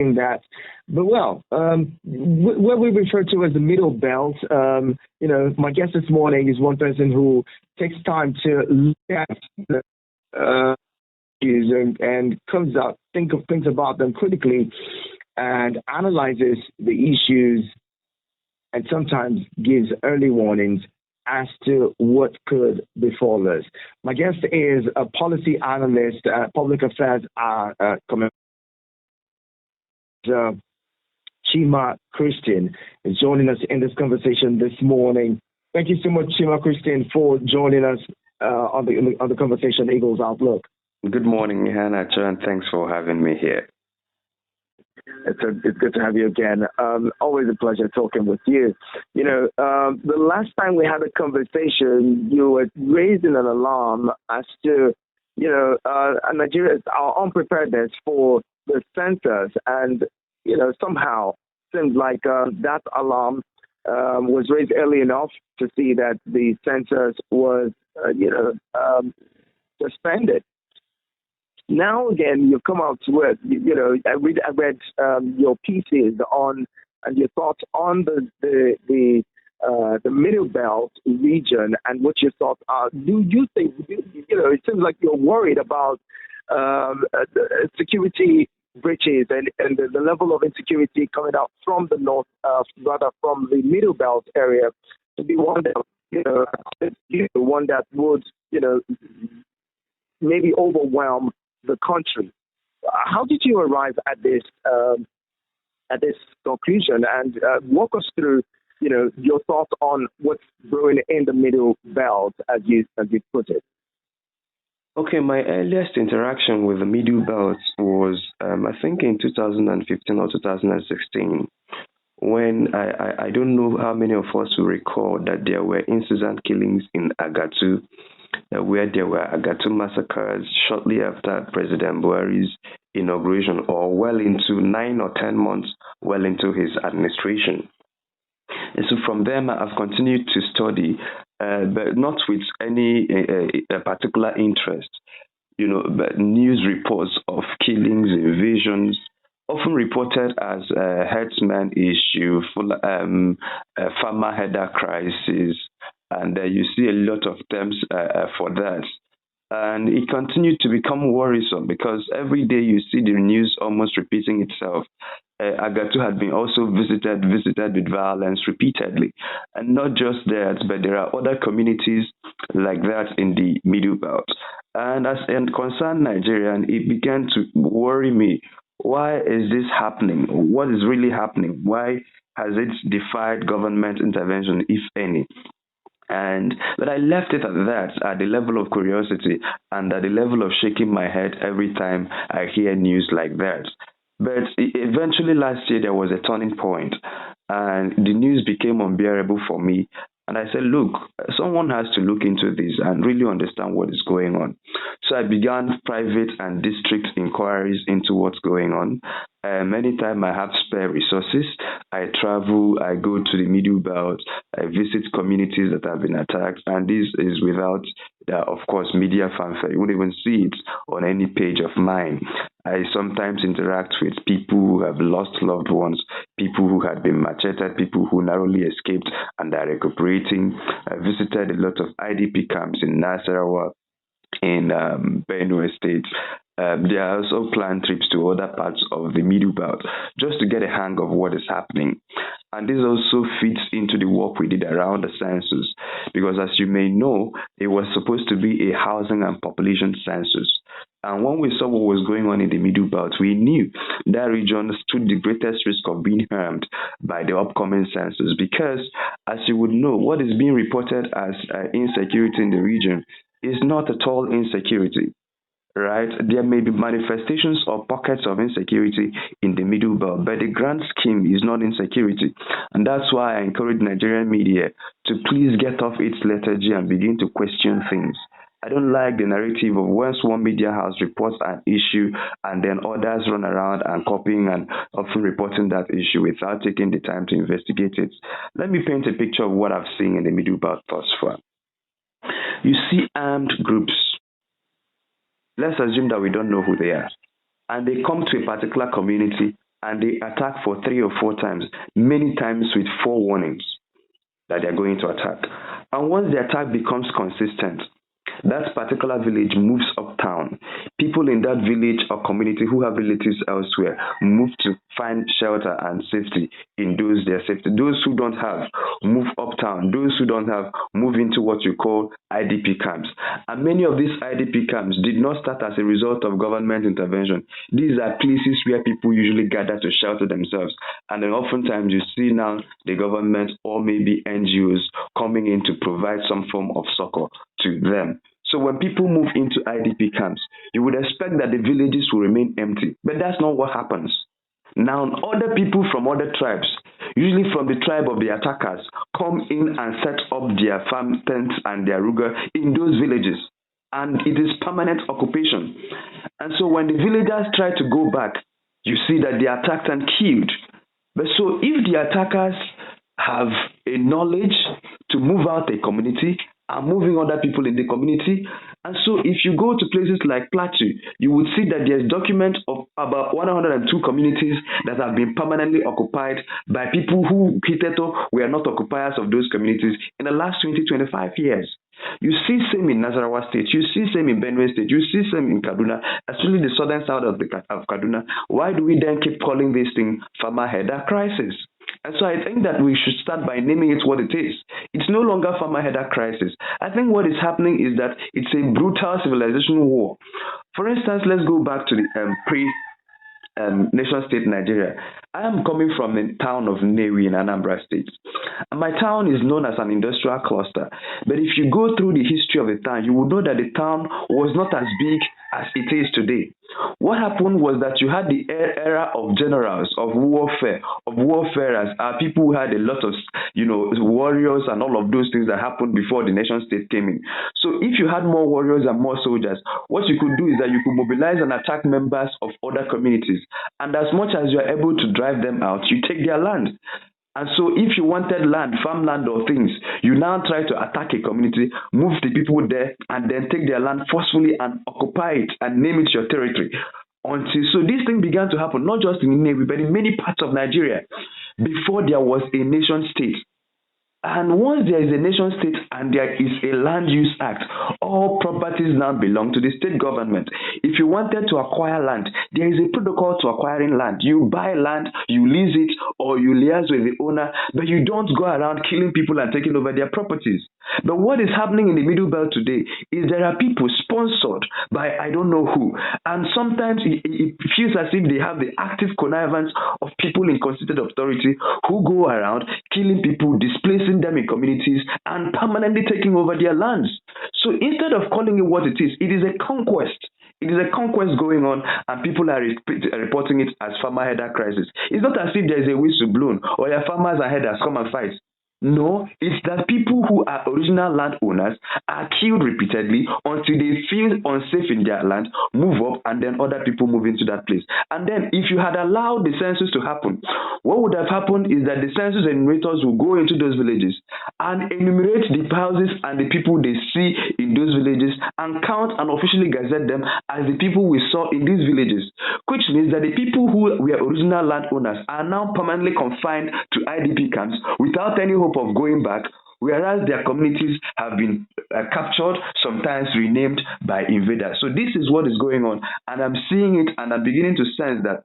in that. But what we refer to as the middle belt, my guest this morning is one person who takes time to look at the issues and thinks about them critically and analyzes the issues and sometimes gives early warnings as to what could befall us. My guest is a policy analyst, public affairs Chima Christian is joining us in this conversation this morning. Thank you so much, Chima Christian, for joining us on the conversation Eagles Outlook. Good morning, Mihanacho, and thanks for having me here. It's good to have you again. Always a pleasure talking with you. The last time we had a conversation, you were raising an alarm as to, Nigeria's our unpreparedness for the census, and somehow seems like that alarm was raised early enough to see that the census was, suspended. Now again, you come out with, I read your pieces on and your thoughts on the Middlebelt region and what your thoughts are. Do you think, it seems like you're worried about the security breaches and the level of insecurity coming out from the north, rather from the Middlebelt area, to be one that would, maybe overwhelm the country. How did you arrive at this conclusion? And walk us through, your thoughts on what's brewing in the Middle Belt, as you put it. Okay, my earliest interaction with the Middle Belt was, I think, in 2015 or 2016, when I don't know how many of us will recall that there were incident killings in Agatu, where there were Agatu massacres shortly after President Buhari's inauguration, or well into 9 or 10 months well into his administration. And so from them, I've continued to study, but not with any particular interest, but news reports of killings, invasions, often reported as a herdsman issue, farmer header crisis, and you see a lot of terms for that. And it continued to become worrisome because every day you see the news almost repeating itself. Agatu had been also visited with violence repeatedly. And not just that, but there are other communities like that in the Middle Belt. And as it concerned Nigerian, it began to worry me. Why is this happening? What is really happening? Why has it defied government intervention, if any? But I left it at that, at the level of curiosity and at the level of shaking my head every time I hear news like that. But eventually last year there was a turning point, and the news became unbearable for me. And I said, look, someone has to look into this and really understand what is going on. So I began private and district inquiries into what's going on. Anytime I have spare resources, I travel, I go to the Middle Belt, I visit communities that have been attacked, and this is without, of course, media fanfare. You won't even see it on any page of mine. I sometimes interact with people who have lost loved ones, people who had been macheted, people who narrowly escaped and are recuperating. I visited a lot of IDP camps in Nasarawa, in Benue State. There are also planned trips to other parts of the Middle Belt just to get a hang of what is happening. And this also fits into the work we did around the census, because as you may know, it was supposed to be a housing and population census. And when we saw what was going on in the Middle Belt, we knew that region stood the greatest risk of being harmed by the upcoming census, because, as you would know, what is being reported as insecurity in the region is not at all insecurity. Right? There may be manifestations or pockets of insecurity in the Middle Belt, but the grand scheme is not insecurity. And that's why I encourage Nigerian media to please get off its lethargy and begin to question things. I don't like the narrative of once one media house reports an issue and then others run around and copying and often reporting that issue without taking the time to investigate it. Let me paint a picture of what I've seen in the Middle Belt thus far. You see armed groups. Let's assume that we don't know who they are. And they come to a particular community and they attack for 3 or 4 times, many times with forewarnings that they're going to attack. And once the attack becomes consistent, that particular village moves uptown. People in that village or community who have relatives elsewhere move to find shelter and safety in their safety. Those who don't have move uptown. Those who don't have move into what you call IDP camps. And many of these IDP camps did not start as a result of government intervention. These are places where people usually gather to shelter themselves. And then oftentimes you see now the government or maybe NGOs coming in to provide some form of succor to them. So when people move into IDP camps, you would expect that the villages will remain empty. But that's not what happens. Now, other people from other tribes, usually from the tribe of the attackers, come in and set up their farm tents and their ruga in those villages. And it is permanent occupation. And so when the villagers try to go back, you see that they are attacked and killed. But so if the attackers have a knowledge to move out a community, are moving other people in the community. And so if you go to places like Plateau, you would see that there's document of about 102 communities that have been permanently occupied by people who hitherto were not occupiers of those communities in the last 20-25 years. You see same in Nasarawa State, you see same in Benue State, you see same in Kaduna, especially the southern side of Kaduna. Why do we then keep calling this thing farmer header crisis? And so I think that we should start by naming it what it is. It's no longer farmer header crisis. I think what is happening is that it's a brutal civilization war. For instance, let's go back to the nation-state Nigeria. I am coming from the town of Nnewi in Anambra State. And my town is known as an industrial cluster. But if you go through the history of the town, you will know that the town was not as big as it is today. What happened was that you had the era of generals, of warfarers, people who had a lot of, warriors and all of those things that happened before the nation state came in. So if you had more warriors and more soldiers, what you could do is that you could mobilize and attack members of other communities. And as much as you are able to drive them out, you take their land. And so if you wanted land, farmland or things, you now try to attack a community, move the people there, and then take their land forcefully and occupy it and name it your territory. So this thing began to happen, not just in Nnewi, but in many parts of Nigeria before there was a nation state. And once there is a nation state and there is a land use act, all properties now belong to the state government. If you wanted to acquire land, there is a protocol to acquiring land. You buy land, you lease it, or you liaise with the owner, but you don't go around killing people and taking over their properties. But what is happening in the Middlebelt today is there are people sponsored by I don't know who, and sometimes it feels as if they have the active connivance of people in constituted authority who go around killing people, displacing them in communities, and permanently taking over their lands. So instead of calling it what it is a conquest. It is a conquest going on, and people are reporting it as farmer header crisis. It's not as if there is a whistle blown or your farmers and headers come and fight. No, it's that people who are original landowners are killed repeatedly until they feel unsafe in their land, move up, and then other people move into that place. And then if you had allowed the census to happen, what would have happened is that the census enumerators will go into those villages and enumerate the houses and the people they see in those villages and count and officially gazette them as the people we saw in these villages, which means that the people who were original landowners are now permanently confined to IDP camps without any hope of going back, whereas their communities have been captured, sometimes renamed by invaders. So this is what is going on, and I'm seeing it, and I'm beginning to sense that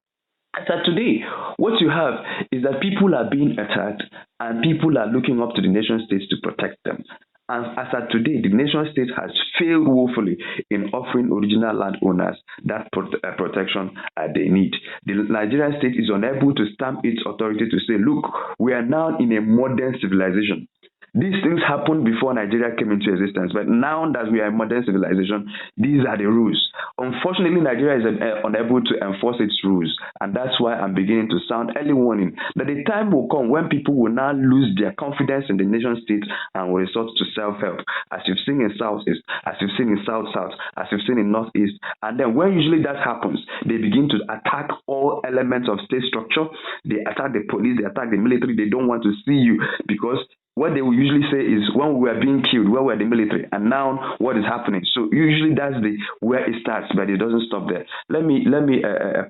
as of today, what you have is that people are being attacked, and people are looking up to the nation states to protect them. And as of today, the nation state has failed woefully in offering original landowners that protection they need. The Nigerian state is unable to stamp its authority to say, look, we are now in a modern civilization. These things happened before Nigeria came into existence, but now that we are in modern civilization, these are the rules. Unfortunately, Nigeria is unable to enforce its rules, and that's why I'm beginning to sound early warning that the time will come when people will now lose their confidence in the nation state and will resort to self-help, as you've seen in Southeast, as you've seen in South-South, as you've seen in Northeast. And then when usually that happens, they begin to attack all elements of state structure. They attack the police, they attack the military. They don't want to see you because what they will usually say is when we were being killed, where were the military, and now what is happening. So usually that's the where it starts, but it doesn't stop there. Let me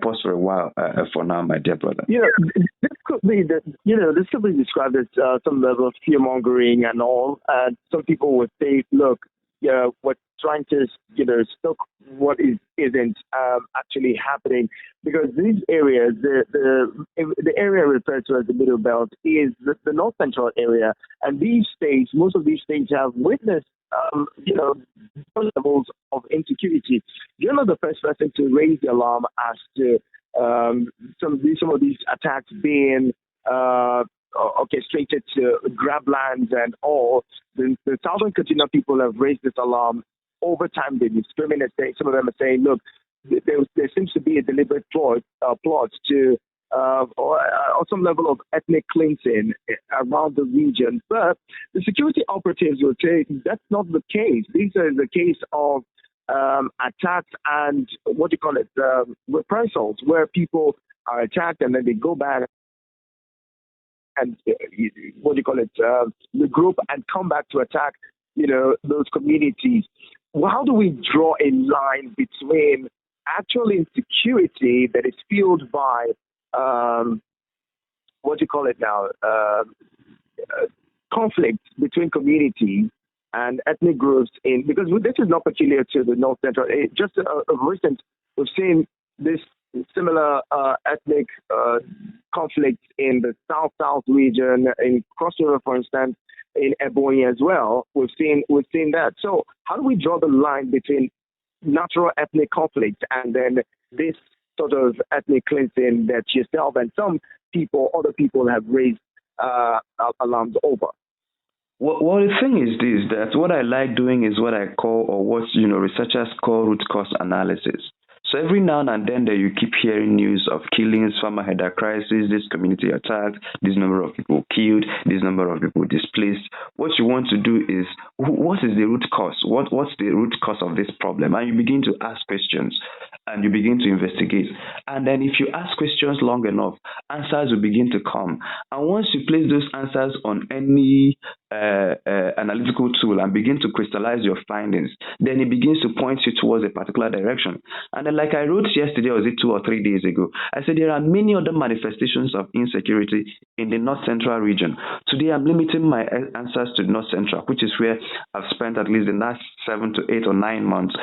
pause for a while for now, my dear brother. This could be this could be described as some level of fear mongering and all. And some people would say, look, we're trying to stoke what isn't actually happening, because these areas, the area referred to as the Middlebelt is the north central area, and most of these states have witnessed levels of insecurity. You're not the first person to raise the alarm as to some of these attacks being orchestrated to grab lands and all. The Southern Katina people have raised this alarm over time. They've been screaming and saying, some of them are saying, look, there seems to be a deliberate plot to or some level of ethnic cleansing around the region. But the security operatives will say that's not the case. These are the case of attacks and reprisals, where people are attacked and then they go back and regroup and come back to attack those communities. Well, how do we draw a line between actual insecurity that is fueled by conflict between communities and ethnic groups because this is not peculiar to the North Central. Just recent, we've seen this similar ethnic conflict in the South region, in Cross River, for instance, in Ebonyi as well. We've seen that. So how do we draw the line between natural ethnic conflict and then this sort of ethnic cleansing that yourself and other people have raised alarms over? Well, the thing is this, that what I like doing is what I call, or what researchers call, root cause analysis. So every now and then you keep hearing news of killings, farmer header crisis, this community attack, this number of people killed, this number of people displaced. What you want to do is, what is the root cause? What's the root cause of this problem? And you begin to ask questions and you begin to investigate. And then if you ask questions long enough, answers will begin to come. And once you place those answers on any analytical tool and begin to crystallize your findings, then it begins to point you towards a particular direction. And then, like I wrote yesterday, or was it 2 or 3 days ago, I said there are many other manifestations of insecurity in the North Central region. Today, I'm limiting my answers to North Central, which is where I've spent at least the last 7 to 8 or 9 months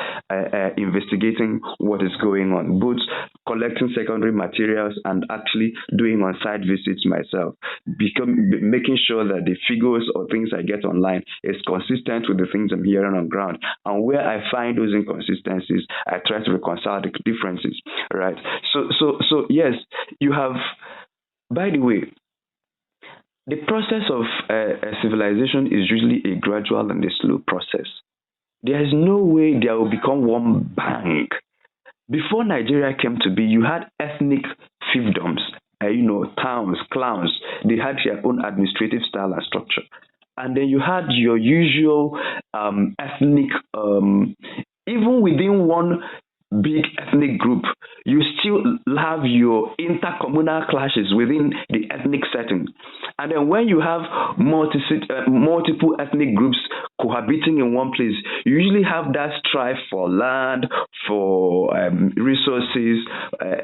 investigating what is going on, both collecting secondary materials and actually doing on-site visits myself, making sure that the figures or things I get online is consistent with the things I'm hearing on ground. And where I find those inconsistencies, I try to reconcile the differences, right? So yes, you have, by the way, the process of civilization is usually a gradual and a slow process. There is no way there will become one bang. Before Nigeria came to be, you had ethnic fiefdoms, towns, clans. They had their own administrative style and structure. And then you had your usual ethnic, even within one big ethnic group, you still have your intercommunal clashes within the ethnic setting. And then when you have multiple ethnic groups cohabiting in one place, you usually have that strife for land, for resources.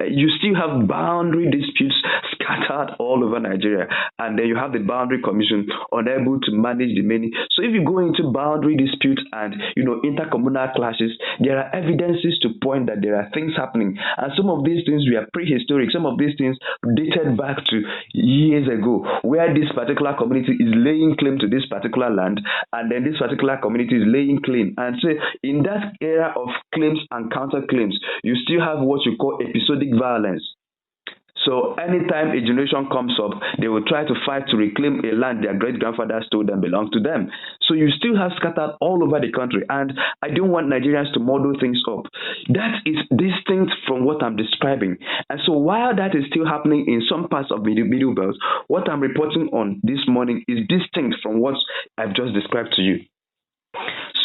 You still have boundary disputes scattered all over Nigeria. And then you have the boundary commission unable to manage the many. So if you go into boundary disputes and intercommunal clashes, there are evidences to point that there are things happening, and some of these things were prehistoric. Some of these things dated back to years ago, where this particular community is laying claim to this particular land, and then this particular community is laying claim. And so in that era of claims and counterclaims, you still have what you call episodic violence. So anytime a generation comes up, they will try to fight to reclaim a land their great-grandfathers told them belonged to them. So you still have scattered all over the country, and I don't want Nigerians to muddle things up. That is distinct from what I'm describing. And so while that is still happening in some parts of the Middlebelt, what I'm reporting on this morning is distinct from what I've just described to you.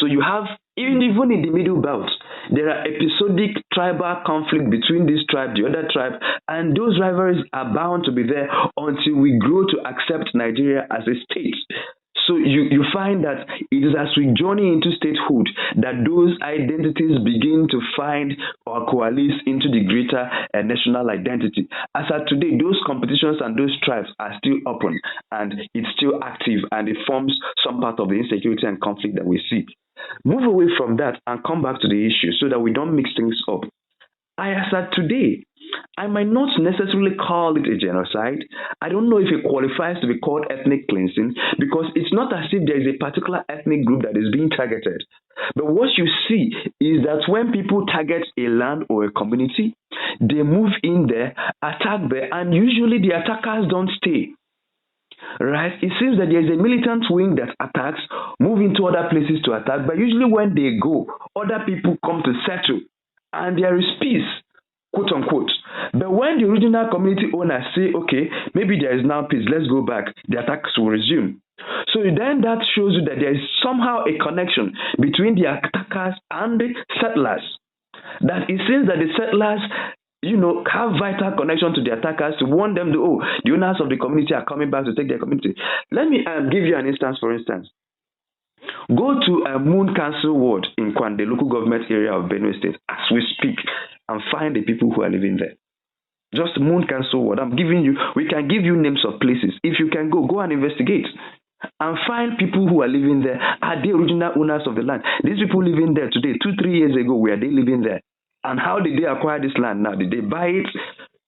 So you have, even in the Middlebelt, there are episodic tribal conflict between this tribe, the other tribe, and those rivalries are bound to be there until we grow to accept Nigeria as a state. So So you find that it is as we journey into statehood that those identities begin to find or coalesce into the greater national identity. As at today, those competitions and those tribes are still open and it's still active, and it forms some part of the insecurity and conflict that we see. Move away from that and come back to the issue so that we don't mix things up. As at today, I might not necessarily call it a genocide. I don't know if it qualifies to be called ethnic cleansing, because it's not as if there is a particular ethnic group that is being targeted. But what you see is that when people target a land or a community, they move in there, attack there, and usually the attackers don't stay. Right? It seems that there is a militant wing that attacks, move into other places to attack, but usually when they go, other people come to settle, and there is peace, quote unquote. But when the original community owners say, okay, maybe there is now peace, let's go back, the attacks will resume. So then that shows you that there is somehow a connection between the attackers and the settlers. That it seems that the settlers, have vital connection to the attackers to warn them that, the owners of the community are coming back to take their community. Let me give you an instance, for instance. Go to a Moon Council ward in Kwande, local government area of Benue State, as we speak, and find the people who are living there. Just Moon Council ward. We can give you names of places. If you can go and investigate and find people who are living there. Are they original owners of the land? These people living there today, 2-3 years ago, were they living there? And how did they acquire this land now? Did they buy it?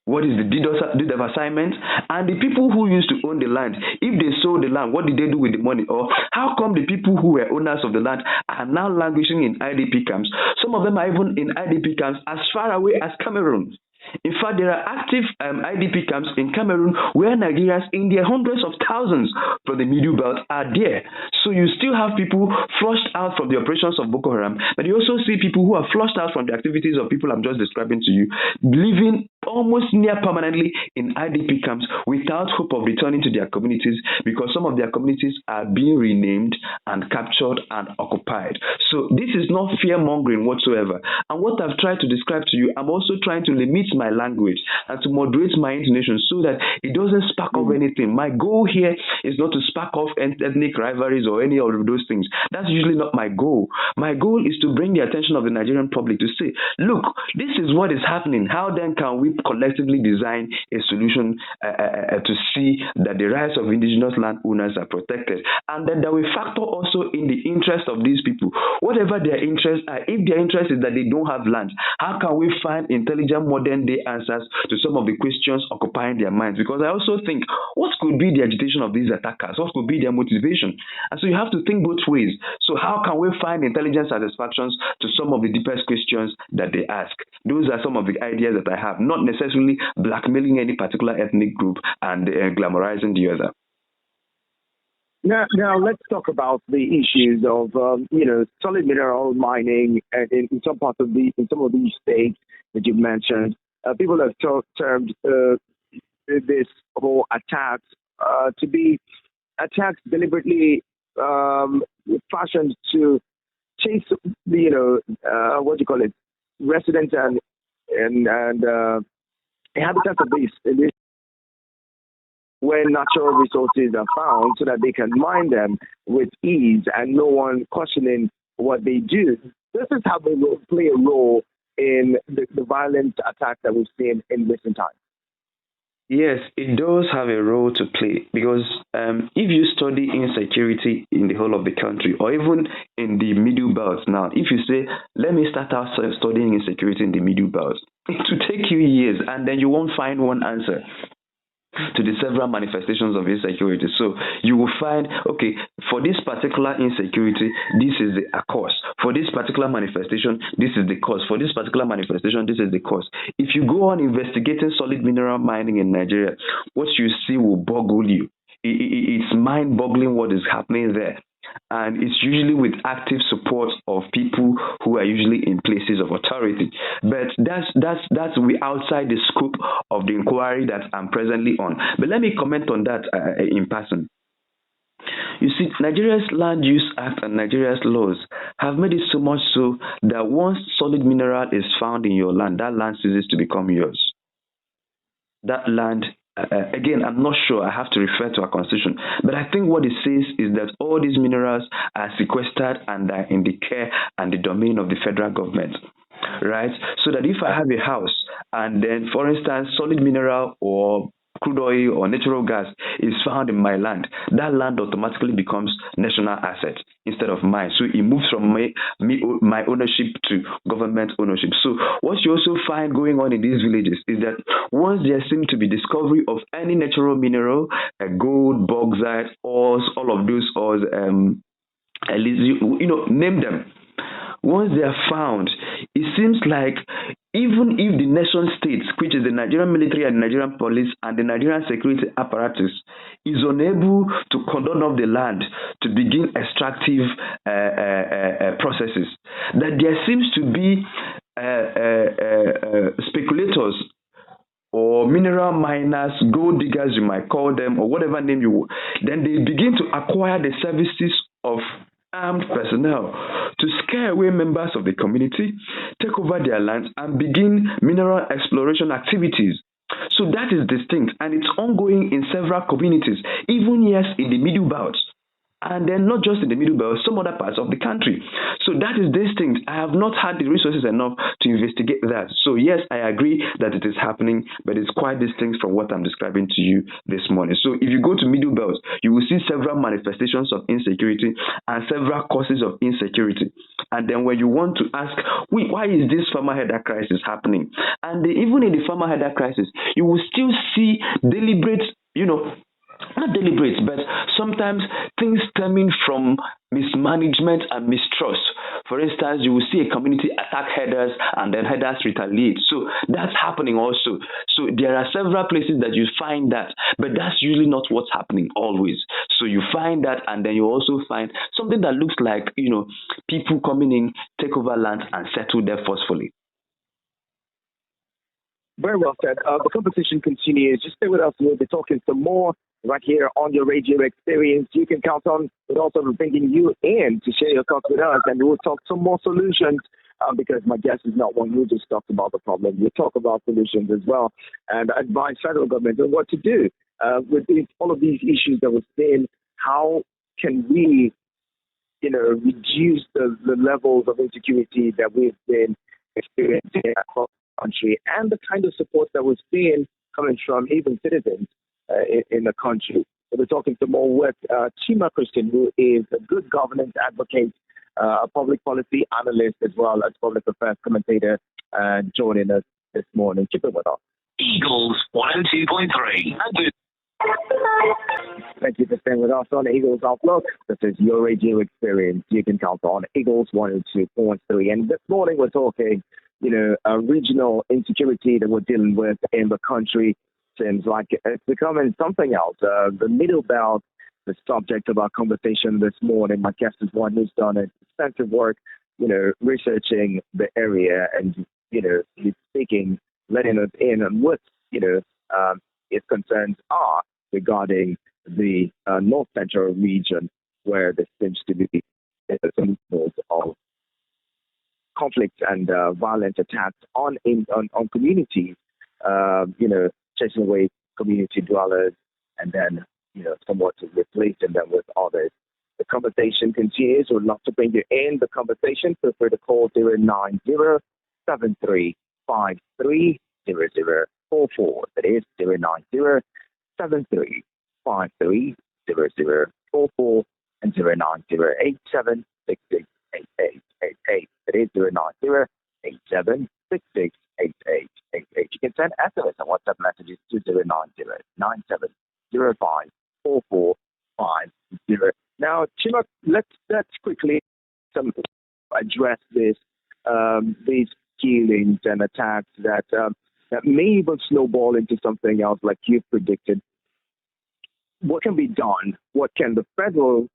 What is the deed of assignment? And the people who used to own the land, if they sold the land, what did they do with the money? Or how come the people who were owners of the land are now languishing in IDP camps? Some of them are even in IDP camps as far away as Cameroon. In fact, there are active IDP camps in Cameroon where Nigerians in their hundreds of thousands from the Middlebelt are there. So you still have people flushed out from the operations of Boko Haram, but you also see people who are flushed out from the activities of people I'm just describing to you, living almost near permanently in IDP camps without hope of returning to their communities, because some of their communities are being renamed and captured and occupied. So this is not fear-mongering whatsoever. And what I've tried to describe to you, I'm also trying to limit my language and to moderate my intonation so that it doesn't spark off anything. My goal here is not to spark off ethnic rivalries or any of those things. That's usually not my goal. My goal is to bring the attention of the Nigerian public to say, look, this is what is happening. How then can we collectively design a solution to see that the rights of indigenous landowners are protected? And then that we factor also in the interest of these people. Whatever their interests are, if their interest is that they don't have land, how can we find intelligent modern day answers to some of the questions occupying their minds? Because I also think, what could be the agitation of these attackers? What could be their motivation? And so you have to think both ways. So how can we find intelligent satisfactions to some of the deepest questions that they ask? Those are some of the ideas that I have, not necessarily blackmailing any particular ethnic group and glamorizing the other. Now let's talk about the issues of solid mineral mining in some parts of some of these states that you've mentioned. People have termed this whole attacks to be attacks deliberately fashioned to chase residents and inhabitants of this where natural resources are found, so that they can mine them with ease and no one questioning what they do. This is how they will play a role in the violent attacks that we've seen in recent times. Yes, it does have a role to play, because if you study insecurity in the whole of the country, or even in the Middlebelt now, if you say, let me start out studying insecurity in the Middlebelt, it will take you years and then you won't find one answer to the several manifestations of insecurity. So you will find, okay, for this particular insecurity, this is the cause. For this particular manifestation, this is the cause. For this particular manifestation, this is the cause. If you go on investigating solid mineral mining in Nigeria, what you see will boggle you. It's mind-boggling what is happening there. And it's usually with active support of people who are usually in places of authority. But that's outside the scope of the inquiry that I'm presently on. But let me comment on that in passing. You see, Nigeria's Land Use Act and Nigeria's laws have made it so much so that once solid mineral is found in your land, that land ceases to become yours. That land again, I'm not sure. I have to refer to our constitution. But I think what it says is that all these minerals are sequestered and are in the care and the domain of the federal government. Right? So that if I have a house and then, for instance, solid mineral or crude oil or natural gas is found in my land, that land automatically becomes national asset instead of mine. So it moves from my ownership to government ownership. So what you also find going on in these villages is that once there seems to be discovery of any natural mineral, gold, bauxite, ores, all of those ores, name them. Once they are found, it seems like even if the nation states, which is the Nigerian military and the Nigerian police and the Nigerian security apparatus, is unable to cordon off the land to begin extractive processes, that there seems to be speculators or mineral miners, gold diggers you might call them, or whatever name you will, then they begin to acquire the services of armed personnel to scare away members of the community, take over their lands, and begin mineral exploration activities. So that is distinct, and it's ongoing in several communities, even yes in the Middlebelt. And then not just in the Middlebelt, some other parts of the country. So that is distinct. I have not had the resources enough to investigate that. So yes, I agree that it is happening, but it's quite distinct from what I'm describing to you this morning. So if you go to Middlebelt, you will see several manifestations of insecurity and several causes of insecurity. And then when you want to ask, why is this farmer header crisis happening? And even in the farmer header crisis, you will still see deliberate, not deliberate, but sometimes things stemming from mismanagement and mistrust. For instance, you will see a community attack headers and then headers retaliate. So that's happening also. So there are several places that you find that, but that's usually not what's happening always. So you find that, and then you also find something that looks like, people coming in, take over land and settle there forcefully. Very well said. The conversation continues. Just stay with us. We'll be talking some more right here on your radio experience. You can count on, but also bringing you in to share your thoughts with us, and we'll talk some more solutions because my guest is not one who just talked about the problem. We'll talk about solutions as well and advise federal government on what to do with all of these issues that we're seeing. How can we, reduce the levels of insecurity that we've been experiencing across country and the kind of support that we're seeing coming from even citizens in the country. So we're talking to more with Chima Christian, who is a good governance advocate, a public policy analyst, as well as public affairs commentator, joining us this morning. Keep it with us. Eagles 102.3. Thank you for staying with us on Eagles Outlook. This is your radio experience. You can count on Eagles 102.3. And this morning we're talking regional insecurity that we're dealing with in the country. Seems like it's becoming something else. The Middlebelt, the subject of our conversation this morning. My guest is one who's done extensive work, researching the area, and he's speaking, letting us in on what his concerns are regarding the North Central region, where there seems to be some sort of conflict and violent attacks on communities, chasing away community dwellers and then, somewhat replacing them with others. The conversation continues. We'd love to bring you in the conversation. Feel free to call 090-7353-0044. That is 090-7353-0044 and 090-8766-8888. That is 090-8766-8888. You can send SMS and WhatsApp messages to 090-9705-4450. Now, Chima, let's quickly address these killings and attacks that may even snowball into something else, like you predicted. What can be done? What can the federal,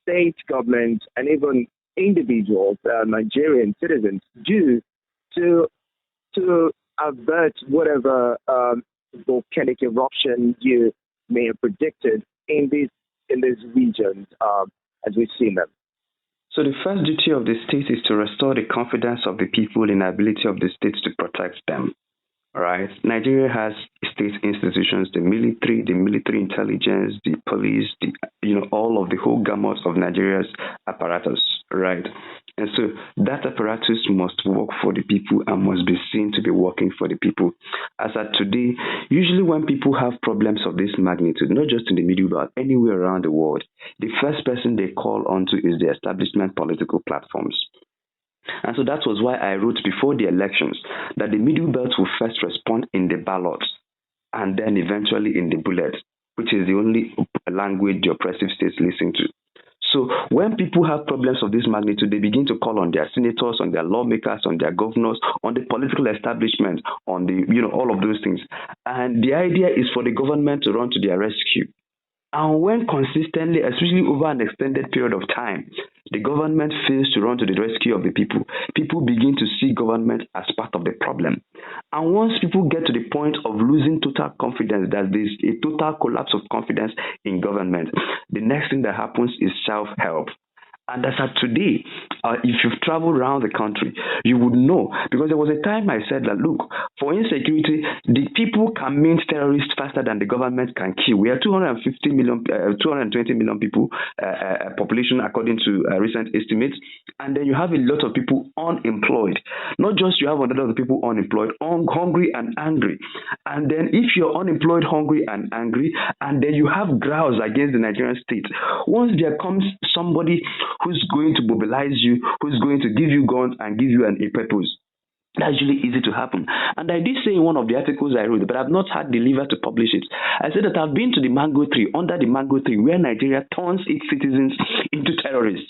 state government, and even individuals, Nigerian citizens, do to avert whatever volcanic eruption you may have predicted in these regions as we've seen them? So the first duty of the state is to restore the confidence of the people in the ability of the state to protect them. right? Nigeria has state institutions, the military intelligence, the police, all of the whole gamut of Nigeria's apparatus, right? And so that apparatus must work for the people and must be seen to be working for the people. As at today, usually when people have problems of this magnitude, not just in the Middle Belt, anywhere around the world, the first person they call onto is the establishment political platforms. And so that was why I wrote before the elections that the Middle Belt will first respond in the ballot and then eventually in the bullet, which is the only language the oppressive states listen to. So when people have problems of this magnitude, they begin to call on their senators, on their lawmakers, on their governors, on the political establishment, on the, all of those things. And the idea is for the government to run to their rescue. And when consistently, especially over an extended period of time, the government fails to run to the rescue of the people, people begin to see government as part of the problem. And once people get to the point of losing total confidence, that there's a total collapse of confidence in government, the next thing that happens is self-help. And as of today, if you've traveled around the country, you would know, because there was a time I said that, look, for insecurity, the people can mint terrorists faster than the government can kill. We are 220 million people, population according to recent estimates, and then you have a lot of people unemployed. Not just you have a lot of people unemployed, hungry and angry. And then if you're unemployed, hungry and angry, and then you have growls against the Nigerian state, once there comes somebody who's going to mobilize you, who's going to give you guns and give you a purpose, that's usually easy to happen. And I did say in one of the articles I wrote, but I've not had the liver to publish it. I said that I've been to the mango tree, under the mango tree, where Nigeria turns its citizens into terrorists.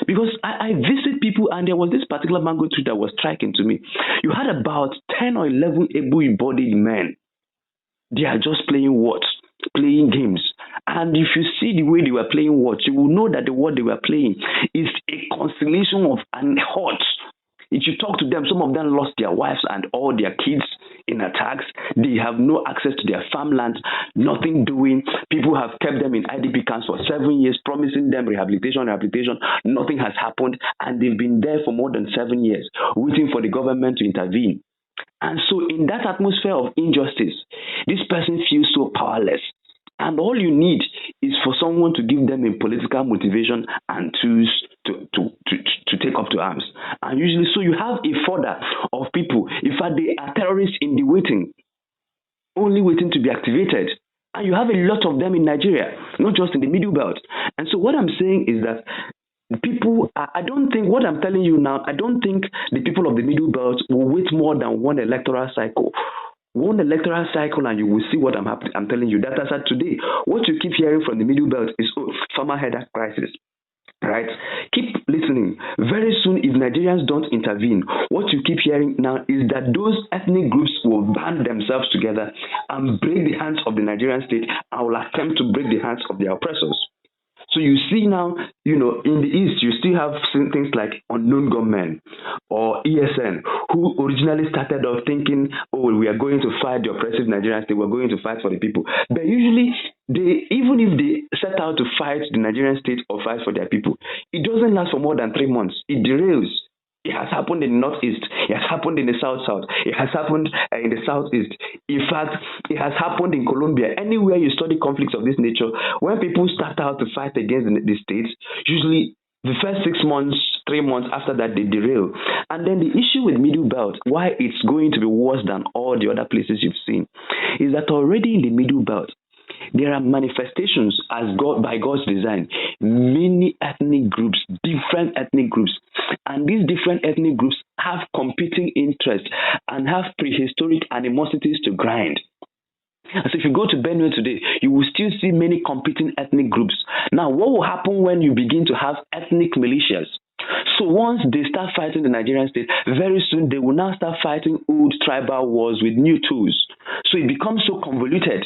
Because I visit people, and there was this particular mango tree that was striking to me. You had about 10 or 11 able-bodied men. They are just playing what? Playing games. And if you see the way they were playing what, you will know that the what they were playing is a constellation of and hurt. If you talk to them, some of them lost their wives and all their kids in attacks. They have no access to their farmlands, nothing doing. People have kept them in IDP camps for 7 years, promising them rehabilitation. Nothing has happened, and they've been there for more than 7 years, waiting for the government to intervene. And so in that atmosphere of injustice, this person feels so powerless. And all you need is for someone to give them a political motivation and tools to take up to arms. And usually, so you have a fodder of people. In fact, they are terrorists in the waiting, only waiting to be activated. And you have a lot of them in Nigeria, not just in the Middle Belt. And so what I'm saying is that people, I don't think, what I'm telling you now, I don't think the people of the Middle Belt will wait more than one electoral cycle. One electoral cycle, and you will see what I'm telling you. That as at today, what you keep hearing from the Middle Belt is farmer header crisis. Right? Keep listening. Very soon, if Nigerians don't intervene, what you keep hearing now is that those ethnic groups will band themselves together and break the hands of the Nigerian state and will attempt to break the hands of their oppressors. So you see now, in the East, you still have things like unknown gunmen or ESN, who originally started off thinking, we are going to fight the oppressive Nigerian state, we're going to fight for the people. But usually, even if they set out to fight the Nigerian state or fight for their people, it doesn't last for more than 3 months. It derails. It has happened in the Northeast. It has happened in the South. It has happened in the Southeast. In fact, it has happened in Colombia. Anywhere you study conflicts of this nature, when people start out to fight against the states, usually the first 6 months, 3 months after that, they derail. And then the issue with Middle Belt, why it's going to be worse than all the other places you've seen, is that already in the Middle Belt, there are manifestations by God's design, many ethnic groups, different ethnic groups, and these different ethnic groups have competing interests and have prehistoric animosities to grind. So if you go to Benue today, you will still see many competing ethnic groups. Now, what will happen when you begin to have ethnic militias? So once they start fighting the Nigerian state, very soon they will now start fighting old tribal wars with new tools. So it becomes so convoluted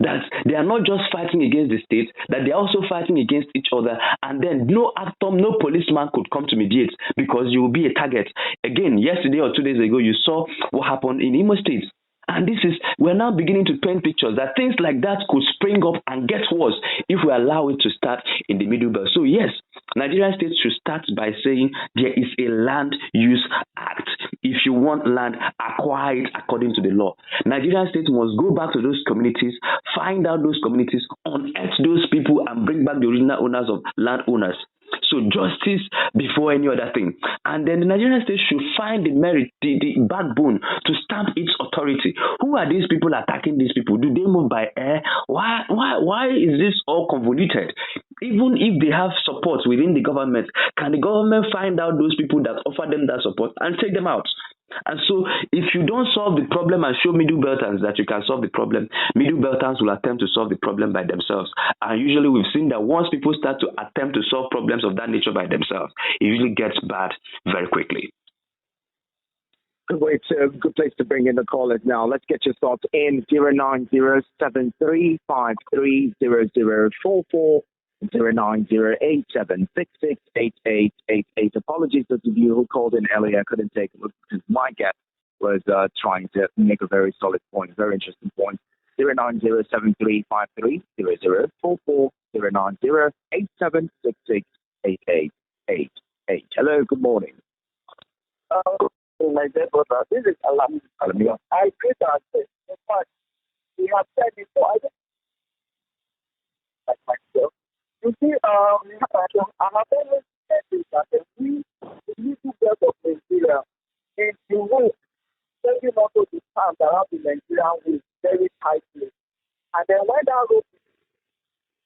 that they are not just fighting against the state, that they are also fighting against each other, and then no actor, no policeman could come to mediate because you will be a target. Again, yesterday or 2 days ago, you saw what happened in Imo State. And we're now beginning to paint pictures that things like that could spring up and get worse if we allow it to start in the Middle Belt. So yes, Nigerian states should start by saying there is a land use act. If you want land, acquire it according to the law. Nigerian states must go back to those communities, find out those communities, unearth those people, and bring back the original owners of landowners. So justice before any other thing. And then the Nigerian state should find the merit, the backbone to stamp its authority. Who are these people attacking these people? Do they move by air? Why is this all convoluted? Even if they have support within the government, can the government find out those people that offer them that support and take them out? And so if you don't solve the problem and show Middlebelters that you can solve the problem, Middlebelters will attempt to solve the problem by themselves. And usually we've seen that once people start to attempt to solve problems of that nature by themselves, it usually gets bad very quickly. It's a good place to bring in the callers now. Let's get your thoughts in 09073530044. 09087668888. Apologies to those of you who called in earlier. I couldn't take it because my guest was trying to make a very solid point, very interesting point. 09073530044. 09087668888. Hello, good morning. My dear brother, this is Alam. I agree that in fact we have said before. I don't like myself. You see, I have always said this, that we need to get of Nigeria in the way, taking also the stand around the Nigerian way very tightly. And then when that road,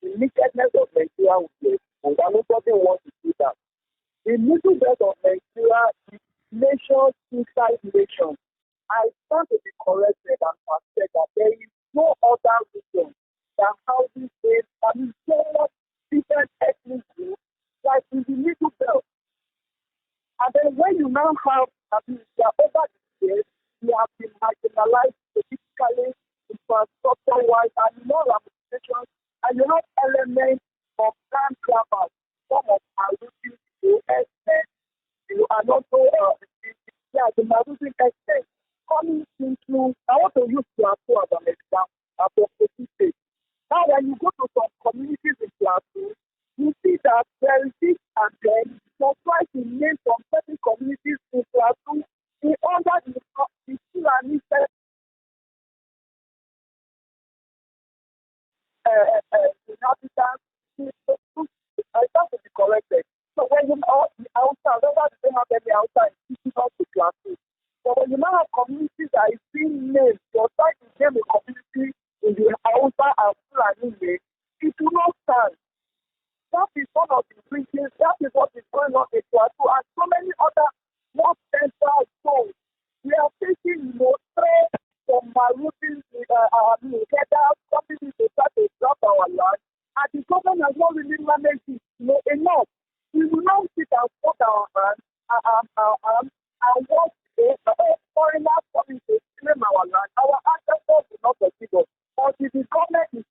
the nakedness of Nigeria will be exposed, and nobody wants to do that. The little bit of Nigeria is nations inside nations. I stand to be corrected and said that there is no other region that houses this, and so much different ethnic groups, like in the Middle Belt. And then when you now have, over the years, we have been marginalized politically, infrastructure-wise, and in all ramifications, and you have elements of land grabbers, some of our routine to extent, you are not so, the Marutin extent coming into, I want to use Plateau as an example, now when you go to some communities in Plateau, you see that there is this and then some try to name some certain communities in Plateau in under the Fulani inhabitants. I stand to be corrected. So when you are outside, whether they have any outside, it's not the Plateau. So when you now have communities that is being named, you're trying to name a community in the outside and Fulani name, it will not stand. That is one of the reasons, that is what is going on in Plateau and so many other more central zones. We are facing threat from Marutin, together, something to start to drop our land, and the government has not really managed it enough. We will now sit and put our hands and watch foreigners coming to claim our land. Our ancestors will not forgive us. But if the government is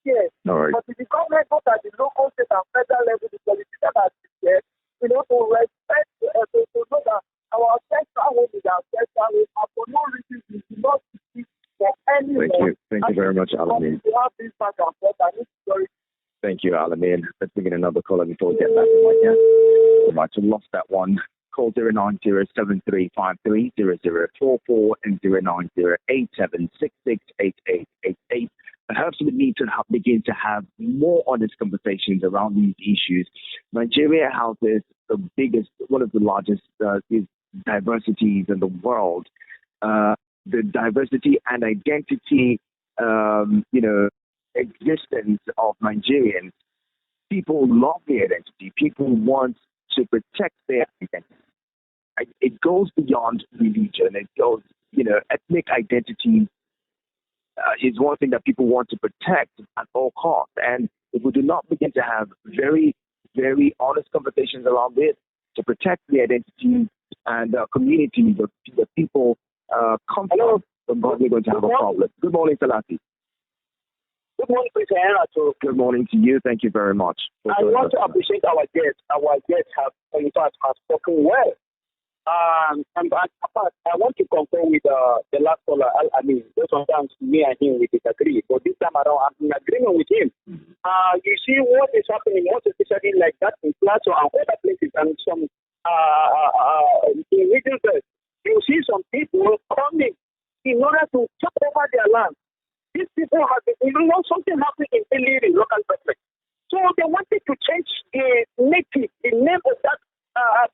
scared, but if the government goes at the local, state, and federal level, the politicians are scared, to respect, to know that our ancestral home is our ancestral home, and for no reason we do not speak for anyone. Thank you very much, Alamin. To have this back and forth, and it's very. Thank you, Alamin. Let's begin another caller before we get back to my guest. I might have lost that one. Call 09073530044 and 09087668888. Perhaps we need to begin to have more honest conversations around these issues. Nigeria houses one of the largest diversities in the world. The diversity and identity, existence of Nigerians. People love their identity. People want to protect their identity. It goes beyond religion. It goes, ethnic identity is one thing that people want to protect at all costs. And if we do not begin to have very, very honest conversations around this to protect the identity and community, the people come from, we're probably going to have a problem. Good morning, Salati. Good morning, Mr. Henry. Good morning to you. Thank you very much. I want to appreciate our guests. Our guests have, in fact, spoken well. I want to concur with the last caller. I mean, sometimes me and him we disagree, but this time around I'm in agreement with him. You see what is happening, most especially like that in Plateau and other places, and some in Middlebelt. You see some people coming in order to take over their land. These people have been, something happened in Iliri local government. So they wanted to change the name of that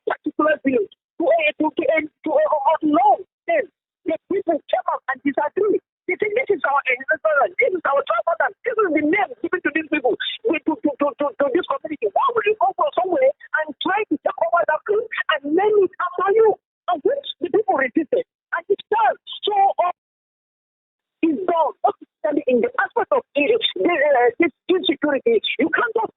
particular village to a law. Then the people came up and disagree. They think this is our ancestral land, this is our tribal land, this is the name given to these people, to this community. Why would you go for somewhere and try to take over that place and name it after you? And which the people resisted. And it's done. So it's done. In the aspect of this insecurity, you can't just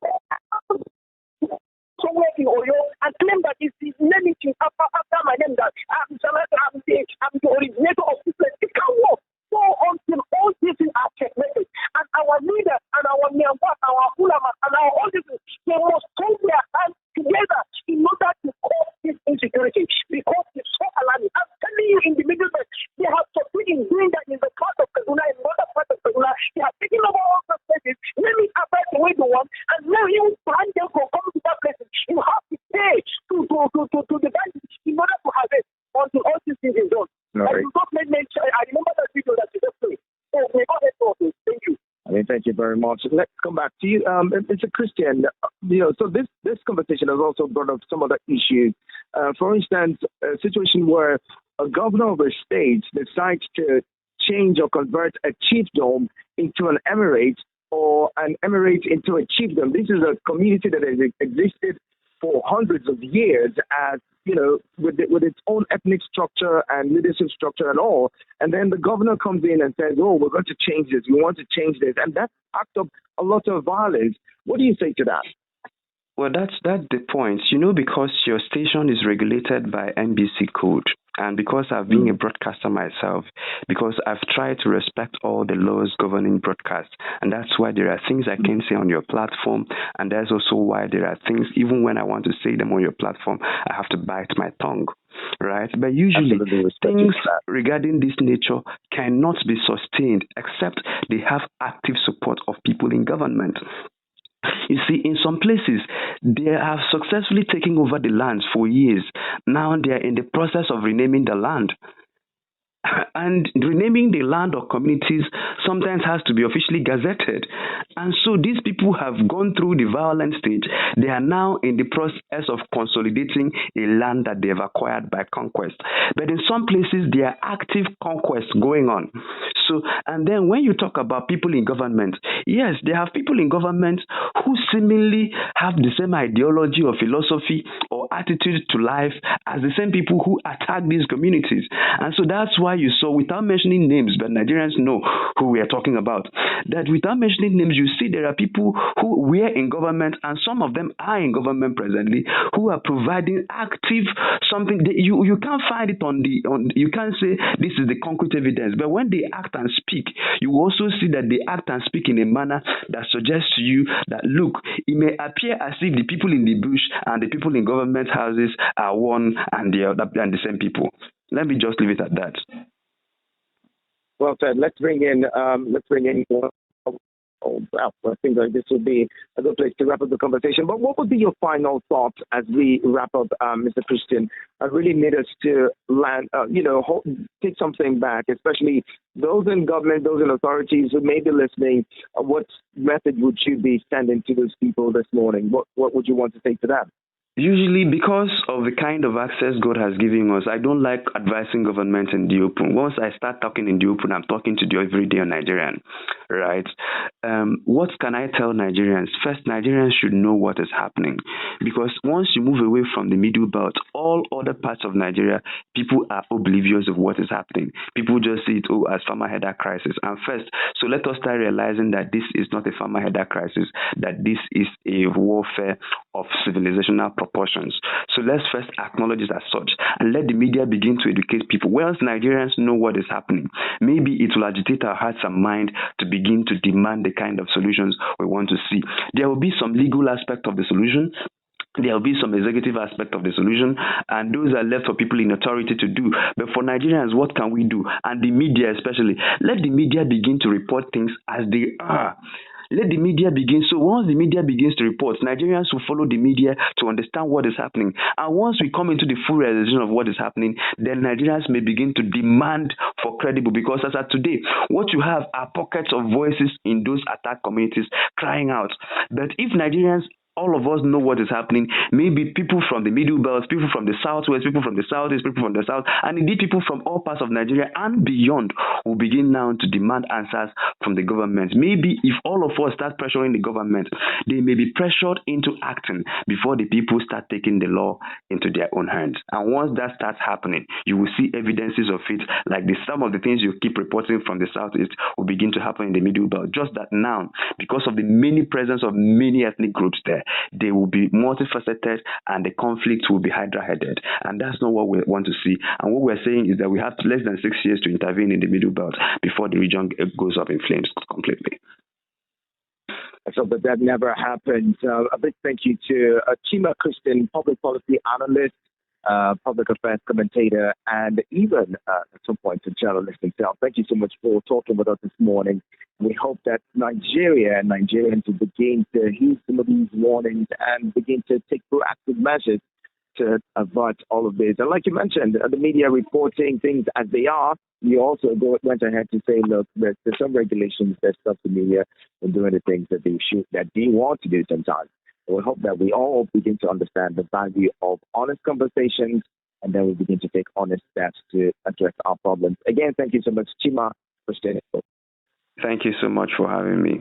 somewhere in Oyo and claim that it's the name after my name that I'm the originator of this place. It can't work. So until all these things are checkmated, and our leaders and our Myanmar, our ulama, and our all these things, they must take their hands together in order to cause this insecurity, because it's so alarming. I'm telling you, in the Middlebelt, they have succeeded in doing that in the part of Kaduna, in other parts of Kaduna. They have taken over all those places. Let me Avert the way they want, and now you plan them for coming to that place. You have to pay to the bank in order to have it until all these things is done. Right. I remember that video that you just played. So we got it sorted. Thank you. Thank you very much. Let's come back to you. It's a Christian. So this conversation has also brought up some other issues. For instance, a situation where a governor of a state decides to change or convert a chiefdom into an emirate, or an emirate into a chiefdom. This is a community that has existed for hundreds of years, as with its own ethnic structure and leadership structure and all. And then the governor comes in and says, "Oh, we're going to change this. We want to change this," and that acts up a lot of violence. What do you say to that? Well, that's the point. Because your station is regulated by NBC code, and because I've been a broadcaster myself, because I've tried to respect all the laws governing broadcast, and that's why there are things I can say on your platform, and that's also why there are things, even when I want to say them on your platform, I have to bite my tongue, right? But usually things regarding this nature cannot be sustained except they have active support of people in government. You see, in some places, they have successfully taken over the lands for years. Now they are in the process of renaming the land. And renaming the land or communities sometimes has to be officially gazetted. And so these people have gone through the violent stage. They are now in the process of consolidating a land that they have acquired by conquest. But in some places, there are active conquests going on. So, and then when you talk about people in government, yes, they have people in government who seemingly have the same ideology or philosophy or attitude to life as the same people who attack these communities. And so that's why you saw, without mentioning names, but Nigerians know who we are talking about, that without mentioning names, you see there are people who were in government, and some of them are in government presently, who are providing active something. You can't find it you can't say this is the concrete evidence, but when they act and speak, you also see that they act and speak in a manner that suggests to you that, look, it may appear as if the people in the bush and the people in government houses are one and the same people. Let me just leave it at that. Well said. Let's bring in. I think that this would be a good place to wrap up the conversation. But what would be your final thoughts as we wrap up, Mr. Christian? I really need us to land, take something back, especially those in government, those in authorities who may be listening. What message would you be sending to those people this morning? What would you want to say to them? Usually, because of the kind of access God has given us, I don't like advising government in the open. Once I start talking in the open, I'm talking to the everyday Nigerian, right? What can I tell Nigerians? First, Nigerians should know what is happening, because once you move away from the Middlebelt, all other parts of Nigeria, people are oblivious of what is happening. People just see it as farmer header crisis. And first, so let us start realizing that this is not a farmer header crisis, that this is a warfare of civilizational proportions. So let's first acknowledge it as such, and let the media begin to educate people. Once Nigerians know what is happening, maybe it will agitate our hearts and mind to begin to demand the kind of solutions we want to see. There will be some legal aspect of the solution, There will be some executive aspect of the solution, and those are left for people in authority to do. But for Nigerians, what can we do? And the media especially, let the media begin to report things as they are. Let the media begin. So once the media begins to report, Nigerians will follow the media to understand what is happening. And once we come into the full realization of what is happening, then Nigerians may begin to demand for credible. Because as of today, what you have are pockets of voices in those attacked communities crying out. But if Nigerians, all of us, know what is happening, maybe people from the Middlebelt, people from the southwest, people from the southeast, people from the south, and indeed people from all parts of Nigeria and beyond will begin now to demand answers from the government. Maybe if all of us start pressuring the government, they may be pressured into acting before the people start taking the law into their own hands. And once that starts happening, you will see evidences of it, like some of the things you keep reporting from the southeast will begin to happen in the Middlebelt. Just that now, because of the many presence of many ethnic groups there, they will be multifaceted and the conflict will be hydra-headed. And that's not what we want to see. And what we're saying is that we have less than 6 years to intervene in the Middlebelt before the region goes up in flames completely. So, but that never happened. A big thank you to Chima Christian, public policy analyst, public affairs commentator, and even at some point a journalist himself. Thank you so much for talking with us this morning. We hope that Nigeria and Nigerians will begin to heed some of these warnings and begin to take proactive measures to avert all of this. And like you mentioned, the media reporting things as they are. You also went ahead to say, look, there's some regulations that stop the media from doing the things that they want to do sometimes. We hope that we all begin to understand the value of honest conversations, and then we begin to take honest steps to address our problems. Again, thank you so much, Chima, for staying. Thank you so much for having me.